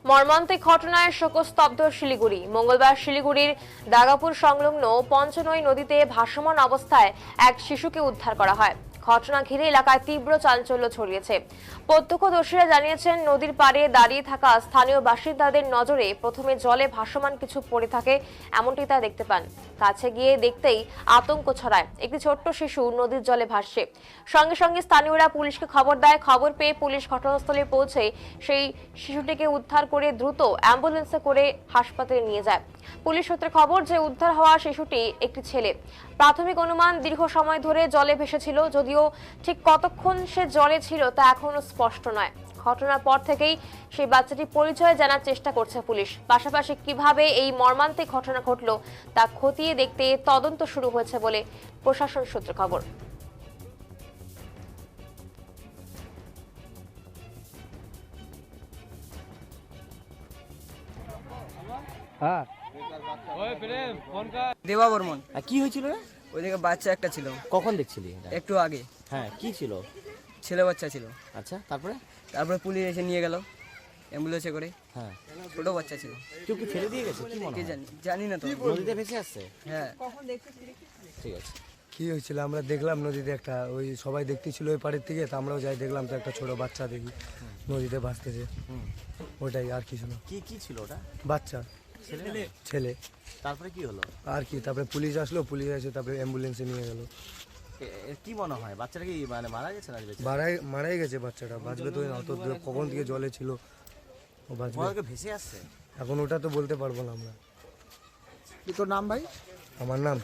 মর্মান্তিক ঘটনায় শোকস্তব্ধ শিলিগুড়ি। মঙ্গলবার শিলিগুড়ির দাগাপুর সংলগ্ন পঞ্চনই নদীতে ভাসমান অবস্থায় এক শিশুকে উদ্ধার করা হয়। ঘটনা ঘিরে এলাকায় তীব্র চাঞ্চল্য ছড়িয়েছে। প্রত্যক্ষদর্শীরা জানিয়েছেন, নদীর পাড়ে দাঁড়িয়ে থাকা স্থানীয় বাসিন্দাদের নজরে প্রথমে জলে ভাসমান কিছু পড়ে থাকে, এমনটি তারা দেখতে পান। কাছে গিয়ে দেখতেই আতঙ্ক ছড়ায়। একটি ছোট্ট শিশু নদীর জলে ভাসছে। সঙ্গে সঙ্গে স্থানীয়রা পুলিশকে খবর দেয়। খবর পেয়ে পুলিশ ঘটনাস্থলে পৌঁছে সেই শিশুটিকে উদ্ধার করে দ্রুত অ্যাম্বুলেন্সে করে হাসপাতালে নিয়ে যায়। পুলিশ সূত্রে খবর যে উদ্ধার হওয়া শিশুটি একটি ছেলে। প্রাথমিক অনুমান দীর্ঘ সময় ধরে জলে ভেসেছিল, যদিও ঠিক কতক্ষণ সে জলে ছিল তা এখনো স্পষ্ট নয়। ঘটনার পর থেকেই সেই বাচ্চাটির পরিচয় জানার চেষ্টা করছে পুলিশ। পাশাপাশি কিভাবে এই মর্মান্তিক ঘটনা ঘটল তা খতিয়ে দেখতে তদন্ত শুরু হয়েছে বলে প্রশাসন সূত্রে খবর। হ্যাঁ দেবা বর্মন। কি হয়েছিল রে? ওইদিকে বাচ্চা একটা ছিল, কখন দেখছিলি এটা? একটু আগে হ্যাঁ, কি ছিল? ছেলে বাচ্চা ছিল। আচ্ছা, তারপরে? তারপরে পুলিশ এসে নিয়ে গেল অ্যাম্বুলেন্সে করে। হ্যাঁ, ছোট বাচ্চা ছিল। কেউ কি ফেলে দিয়ে গেছে? কি মনে কে হয়? জানি না তো। নদীতে ভেসে আসছে? হ্যাঁ, ঠিক আছে। কি হয়েছিল আমরা দেখলাম নদীতে একটা, ওই সবাই দেখতেছিল ওই পাড়ের থেকে, তা আমরাও যাই দেখলাম তো একটা ছোট বাচ্চা দেখি নদীতে ভাসতেছে। ওটাই, আর কিছু না। কি কি ছিল ওটা? বাচ্চা ছেলে। তারপরে কি হলো? আর কি, তারপরে পুলিশ আসলো, পুলিশ এসে তারপরে অ্যাম্বুলেন্সে নিয়ে গেল। কি মনে হয় বাচ্চাটা কি মানে মারা গেছে না বেঁচে? মারাই গেছে বাচ্চাটা, বাঁচবে তো না, অত কখন থেকে জলে ছিল, ও বাঁচবে। ওদেরকে ভেসে আসছে? এখন ওটা তো বলতে পারবো না আমরা। তোর নাম ভাই? আমার নাম